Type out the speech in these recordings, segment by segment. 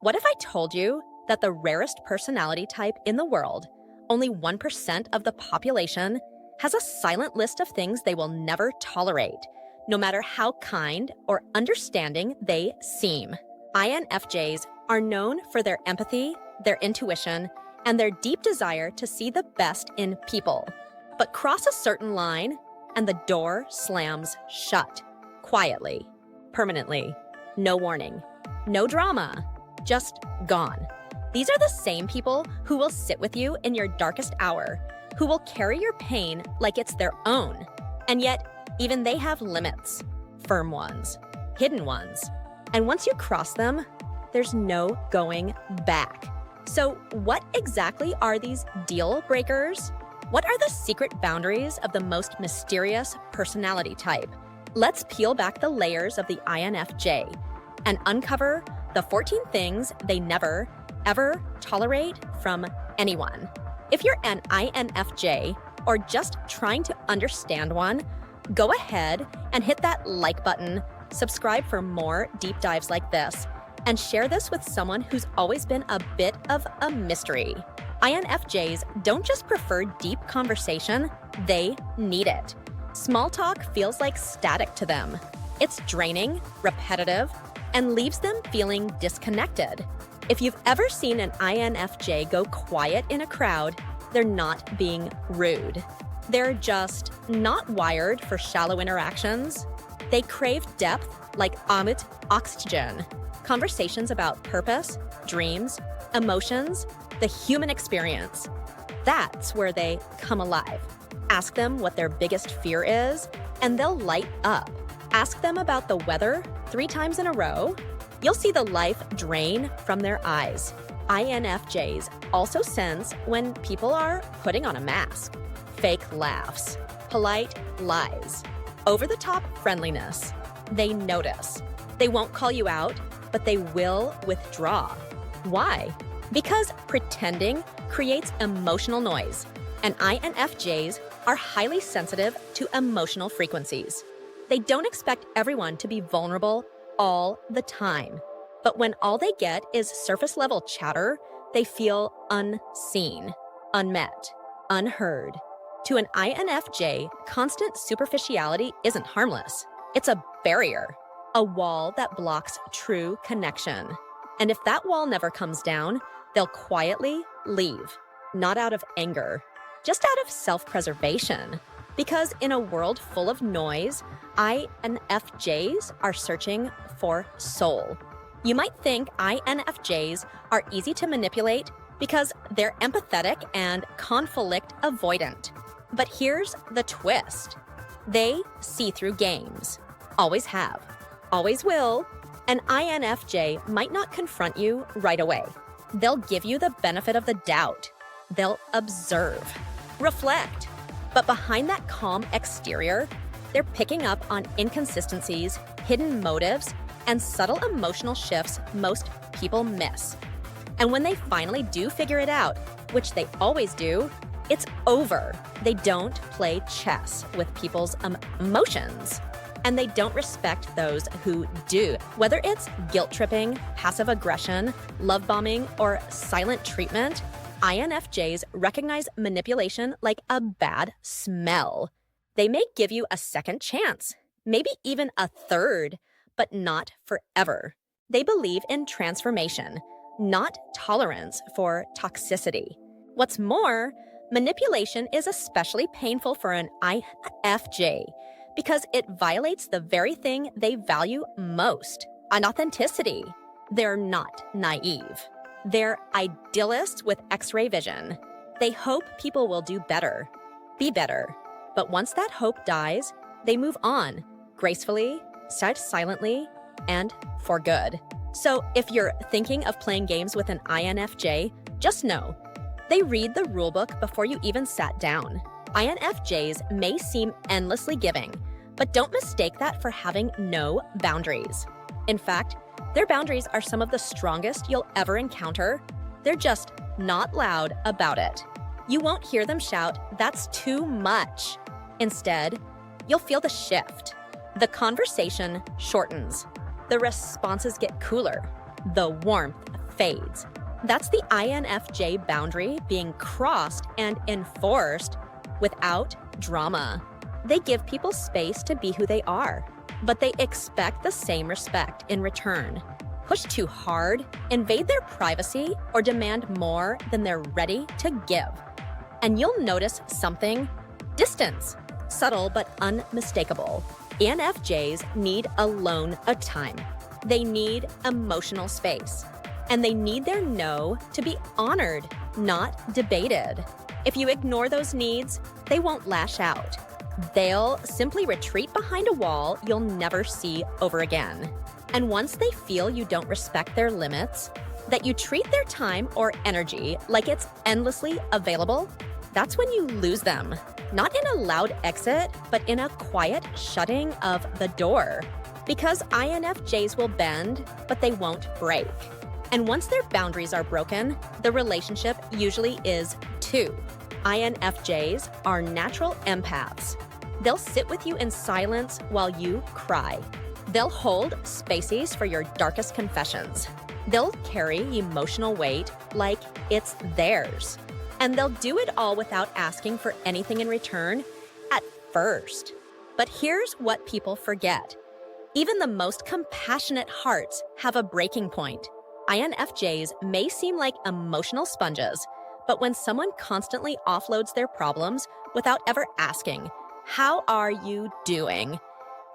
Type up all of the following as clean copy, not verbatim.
What if I told you that the rarest personality type in the world, only 1% of the population, has a silent list of things they will never tolerate, no matter how kind or understanding they seem? INFJs are known for their empathy, their intuition, and their deep desire to see the best in people. But cross a certain line, and the door slams shut, quietly, permanently. No warning, no drama, just gone. These are the same people who will sit with you in your darkest hour, who will carry your pain like it's their own. And yet, even they have limits, firm ones, hidden ones. And once you cross them, there's no going back. So what exactly are these deal breakers? What are the secret boundaries of the most mysterious personality type? Let's peel back the layers of the INFJ and uncover the 14 things they never, ever tolerate from anyone. If you're an INFJ or just trying to understand one, go ahead and hit that like button, subscribe for more deep dives like this, and share this with someone who's always been a bit of a mystery. INFJs don't just prefer deep conversation, they need it. Small talk feels like static to them. It's draining, repetitive, and leaves them feeling disconnected. If you've ever seen an INFJ go quiet in a crowd, they're not being rude. They're just not wired for shallow interactions. They crave depth like oxygen. Conversations about purpose, dreams, emotions, the human experience. That's where they come alive. Ask them what their biggest fear is, and they'll light up. Ask them about the weather 3 times in a row. You'll see the life drain from their eyes. INFJs also sense when people are putting on a mask. Fake laughs, polite lies, over-the-top friendliness. They notice. They won't call you out, but they will withdraw. Why? Because pretending creates emotional noise, and INFJs are highly sensitive to emotional frequencies. They don't expect everyone to be vulnerable all the time. But when all they get is surface-level chatter, they feel unseen, unmet, unheard. To an INFJ, constant superficiality isn't harmless. It's a barrier, a wall that blocks true connection. And if that wall never comes down, they'll quietly leave, not out of anger, just out of self-preservation. Because in a world full of noise, INFJs are searching for soul. You might think INFJs are easy to manipulate because they're empathetic and conflict avoidant. But here's the twist. They see through games. Always have. Always will. An INFJ might not confront you right away. They'll give you the benefit of the doubt. They'll observe, reflect. But behind that calm exterior, they're picking up on inconsistencies, hidden motives, and subtle emotional shifts most people miss. And when they finally do figure it out, which they always do, it's over. They don't play chess with people's emotions. And they don't respect those who do. Whether it's guilt-tripping, passive aggression, love bombing, or silent treatment, INFJs recognize manipulation like a bad smell. They may give you a second chance, maybe even a third, but not forever. They believe in transformation, not tolerance for toxicity. What's more, manipulation is especially painful for an INFJ because it violates the very thing they value most, authenticity. They're not naive. They're idealists with X-ray vision. They hope people will do better, be better. But once that hope dies, they move on, gracefully, silently, and for good. So if you're thinking of playing games with an INFJ, just know, they read the rulebook before you even sat down. INFJs may seem endlessly giving, but don't mistake that for having no boundaries. In fact, their boundaries are some of the strongest you'll ever encounter. They're just not loud about it. You won't hear them shout, "That's too much." Instead, you'll feel the shift. The conversation shortens. The responses get cooler. The warmth fades. That's the INFJ boundary being crossed and enforced without drama. They give people space to be who they are, but they expect the same respect in return. Push too hard, invade their privacy, or demand more than they're ready to give. And you'll notice something: distance. Subtle but unmistakable. INFJs need alone time. They need emotional space. And they need their no to be honored, not debated. If you ignore those needs, they won't lash out. They'll simply retreat behind a wall you'll never see over again. And once they feel you don't respect their limits, that you treat their time or energy like it's endlessly available, that's when you lose them. Not in a loud exit, but in a quiet shutting of the door. Because INFJs will bend, but they won't break. And once their boundaries are broken, the relationship usually is too. INFJs are natural empaths. They'll sit with you in silence while you cry. They'll hold spaces for your darkest confessions. They'll carry emotional weight like it's theirs. And they'll do it all without asking for anything in return at first. But here's what people forget. Even the most compassionate hearts have a breaking point. INFJs may seem like emotional sponges, but when someone constantly offloads their problems without ever asking, "How are you doing?"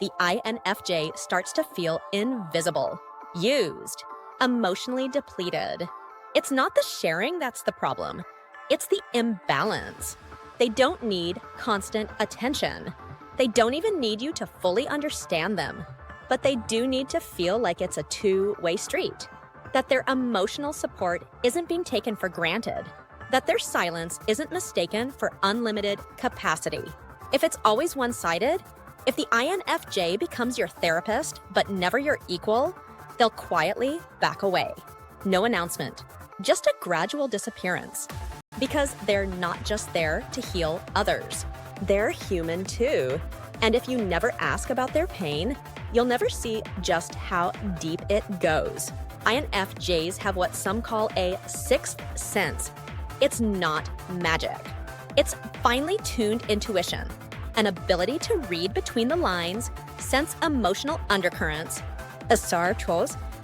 the INFJ starts to feel invisible, used, emotionally depleted. It's not the sharing that's the problem. It's the imbalance. They don't need constant attention. They don't even need you to fully understand them. But they do need to feel like it's a two-way street. That their emotional support isn't being taken for granted. That their silence isn't mistaken for unlimited capacity. If it's always one-sided, if the INFJ becomes your therapist but never your equal, they'll quietly back away. No announcement, just a gradual disappearance. Because they're not just there to heal others. They're human too. And if you never ask about their pain, you'll never see just how deep it goes. INFJs have what some call a sixth sense. It's not magic. It's finely tuned intuition, an ability to read between the lines, sense emotional undercurrents,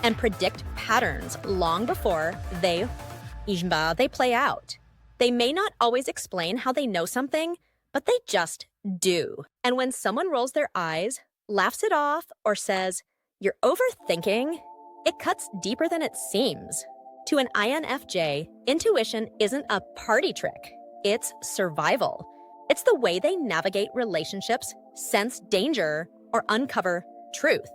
and predict patterns long before they play out. They may not always explain how they know something, but they just do. And when someone rolls their eyes, laughs it off, or says, "You're overthinking," it cuts deeper than it seems. To an INFJ, intuition isn't a party trick. It's survival. It's the way they navigate relationships, sense danger, or uncover truth.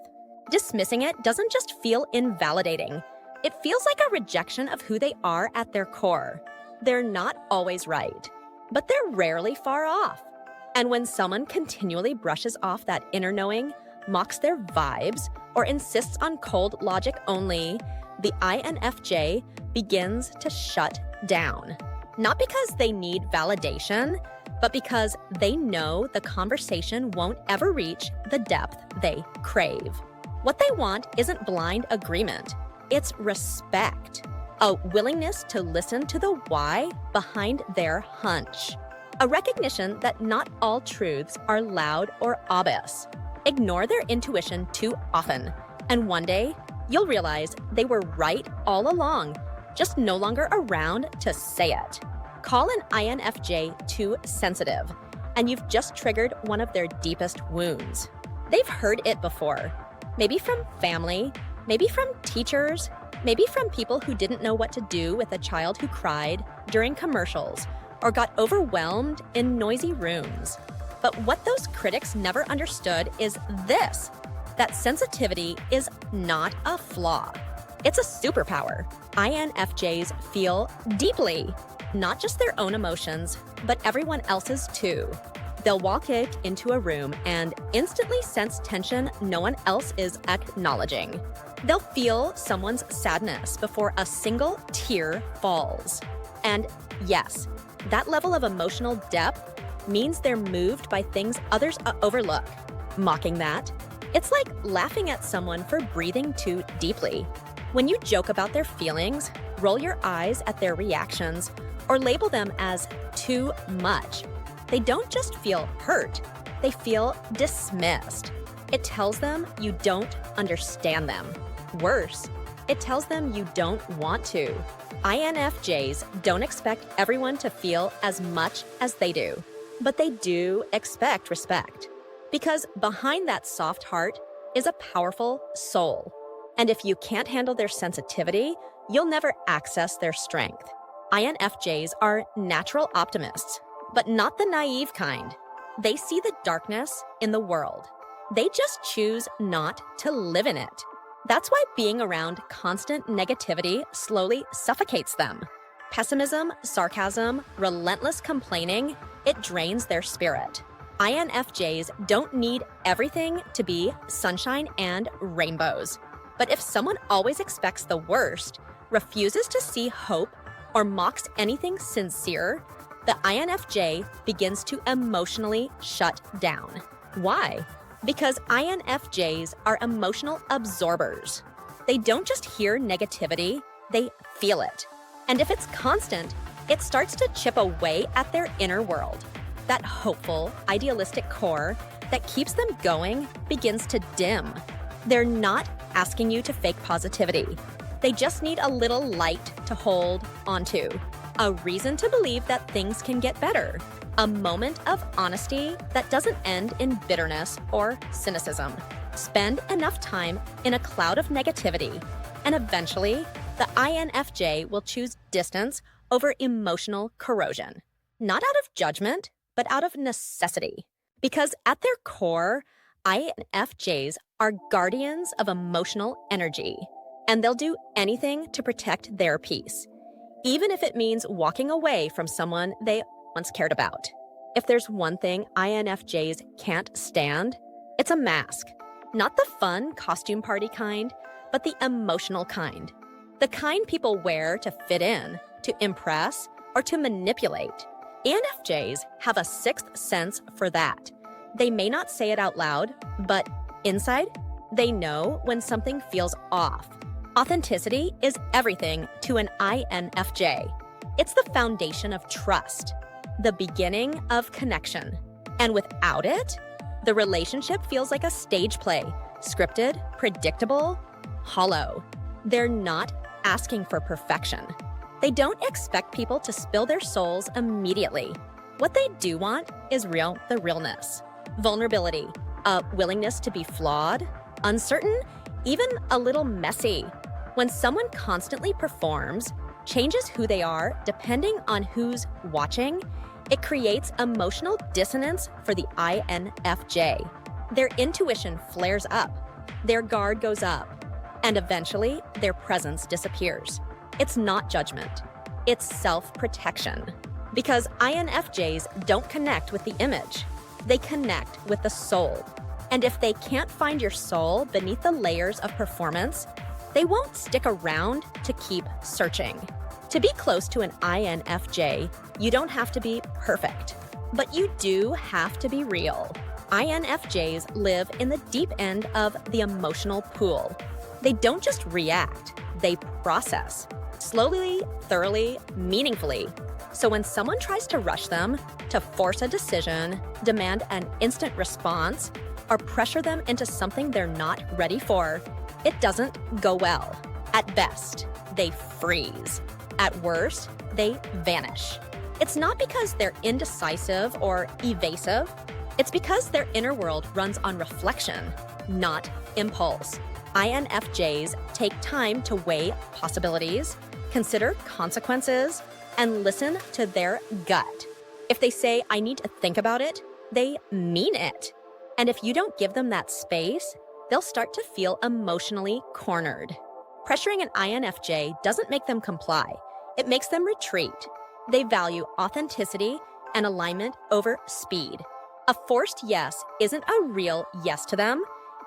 Dismissing it doesn't just feel invalidating. It feels like a rejection of who they are at their core. They're not always right, but they're rarely far off. And when someone continually brushes off that inner knowing, mocks their vibes, or insists on cold logic only, the INFJ begins to shut down. Not because they need validation, but because they know the conversation won't ever reach the depth they crave. What they want isn't blind agreement, it's respect. A willingness to listen to the why behind their hunch. A recognition that not all truths are loud or obvious. Ignore their intuition too often, and one day you'll realize they were right all along, just no longer around to say it. Call an INFJ too sensitive, and you've just triggered one of their deepest wounds. They've heard it before, maybe from family, maybe from teachers, maybe from people who didn't know what to do with a child who cried during commercials or got overwhelmed in noisy rooms. But what those critics never understood is this, that sensitivity is not a flaw. It's a superpower. INFJs feel deeply, not just their own emotions, but everyone else's too. They'll walk into a room and instantly sense tension no one else is acknowledging. They'll feel someone's sadness before a single tear falls. And yes, that level of emotional depth means they're moved by things others overlook. Mocking that, it's like laughing at someone for breathing too deeply. When you joke about their feelings, roll your eyes at their reactions, or label them as too much, they don't just feel hurt, they feel dismissed. It tells them you don't understand them. Worse, it tells them you don't want to. INFJs don't expect everyone to feel as much as they do, but they do expect respect. Because behind that soft heart is a powerful soul. And if you can't handle their sensitivity, you'll never access their strength. INFJs are natural optimists, but not the naive kind. They see the darkness in the world. They just choose not to live in it. That's why being around constant negativity slowly suffocates them. Pessimism, sarcasm, relentless complaining, it drains their spirit. INFJs don't need everything to be sunshine and rainbows. But if someone always expects the worst, refuses to see hope, or mocks anything sincere, the INFJ begins to emotionally shut down. Why? Because INFJs are emotional absorbers. They don't just hear negativity, they feel it. And if it's constant, it starts to chip away at their inner world. That hopeful, idealistic core that keeps them going begins to dim. They're not asking you to fake positivity. They just need a little light to hold onto, a reason to believe that things can get better, a moment of honesty that doesn't end in bitterness or cynicism. Spend enough time in a cloud of negativity, and eventually, the INFJ will choose distance over emotional corrosion. Not out of judgment, but out of necessity. Because at their core, INFJs are guardians of emotional energy, and they'll do anything to protect their peace, even if it means walking away from someone they once cared about. If there's one thing INFJs can't stand, it's a mask. Not the fun costume party kind, but the emotional kind. The kind people wear to fit in, to impress, or to manipulate. INFJs have a sixth sense for that. They may not say it out loud, but inside, they know when something feels off. Authenticity is everything to an INFJ. It's the foundation of trust, the beginning of connection. And without it, the relationship feels like a stage play, scripted, predictable, hollow. They're not asking for perfection. They don't expect people to spill their souls immediately. What they do want is the realness. Vulnerability, a willingness to be flawed, uncertain, even a little messy. When someone constantly performs, changes who they are depending on who's watching, it creates emotional dissonance for the INFJ. Their intuition flares up, their guard goes up, and eventually their presence disappears. It's not judgment, it's self-protection. Because INFJs don't connect with the image, they connect with the soul. And if they can't find your soul beneath the layers of performance, they won't stick around to keep searching. To be close to an INFJ, you don't have to be perfect, but you do have to be real. INFJs live in the deep end of the emotional pool. They don't just react, they process. Slowly, thoroughly, meaningfully. So when someone tries to rush them, to force a decision, demand an instant response, or pressure them into something they're not ready for, it doesn't go well. At best, they freeze. At worst, they vanish. It's not because they're indecisive or evasive. It's because their inner world runs on reflection, not impulse. INFJs take time to weigh possibilities, consider consequences, and listen to their gut. If they say, I need to think about it, they mean it. And if you don't give them that space, they'll start to feel emotionally cornered. Pressuring an INFJ doesn't make them comply. It makes them retreat. They value authenticity and alignment over speed. A forced yes isn't a real yes to them.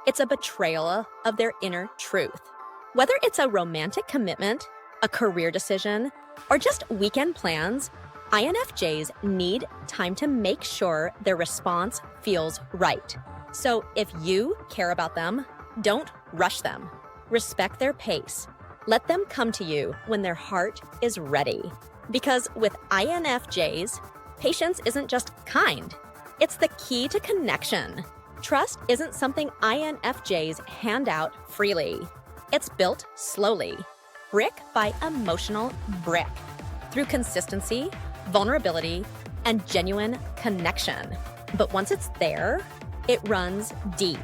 It's a betrayal of their inner truth. Whether it's a romantic commitment, a career decision, or just weekend plans, INFJs need time to make sure their response feels right. So if you care about them, don't rush them. Respect their pace. Let them come to you when their heart is ready. Because with INFJs, patience isn't just kind, it's the key to connection. Trust isn't something INFJs hand out freely. It's built slowly, brick by emotional brick, through consistency, vulnerability, and genuine connection. But once it's there, it runs deep.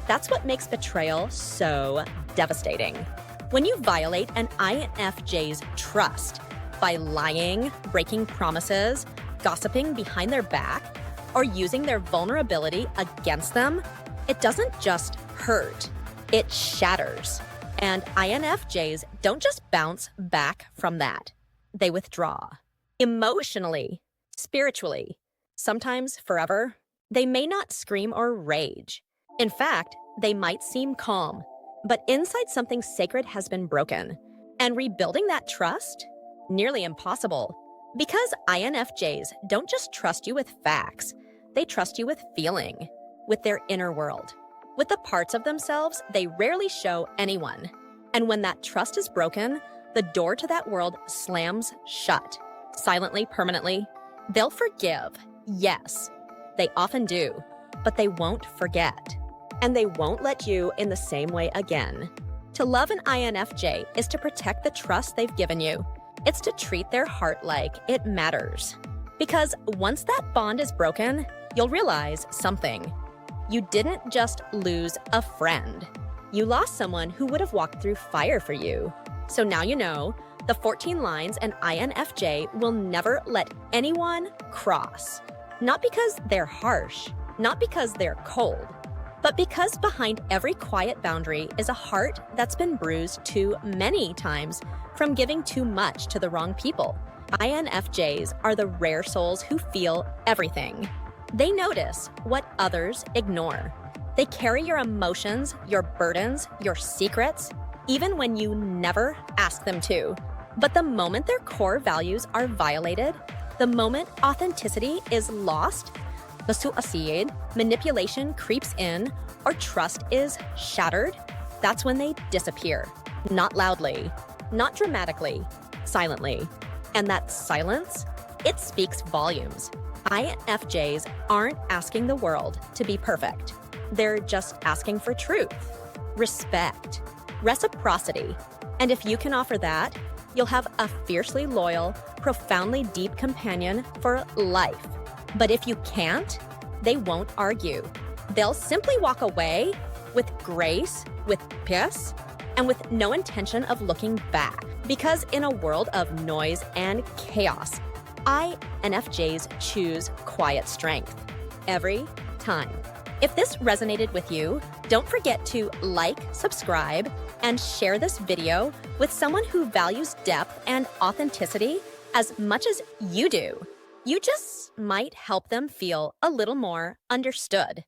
That's what makes betrayal so devastating. When you violate an INFJ's trust by lying, breaking promises, gossiping behind their back, or using their vulnerability against them, it doesn't just hurt, it shatters. And INFJs don't just bounce back from that. They withdraw. Emotionally, spiritually, sometimes forever. They may not scream or rage. In fact, they might seem calm, but inside something sacred has been broken. And rebuilding that trust? Nearly impossible. Because INFJs don't just trust you with facts, they trust you with feeling, with their inner world, with the parts of themselves they rarely show anyone. And when that trust is broken, the door to that world slams shut, silently, permanently. They'll forgive, yes, they often do, but they won't forget. And they won't let you in the same way again. To love an INFJ is to protect the trust they've given you. It's to treat their heart like it matters. Because once that bond is broken, you'll realize something. You didn't just lose a friend. You lost someone who would have walked through fire for you. So now you know, the 14 lines an INFJ will never let anyone cross. Not because they're harsh, not because they're cold, but because behind every quiet boundary is a heart that's been bruised too many times from giving too much to the wrong people. INFJs are the rare souls who feel everything. They notice what others ignore. They carry your emotions, your burdens, your secrets, even when you never ask them to. But the moment their core values are violated, the moment authenticity is lost, manipulation creeps in, or trust is shattered, that's when they disappear. Not loudly, not dramatically, silently. And that silence, it speaks volumes. INFJs aren't asking the world to be perfect. They're just asking for truth, respect, reciprocity. And if you can offer that, you'll have a fiercely loyal, profoundly deep companion for life. But if you can't, they won't argue. They'll simply walk away with grace, with peace, and with no intention of looking back. Because in a world of noise and chaos, INFJs choose quiet strength every time. If this resonated with you, don't forget to like, subscribe, and share this video with someone who values depth and authenticity as much as you do. You just might help them feel a little more understood.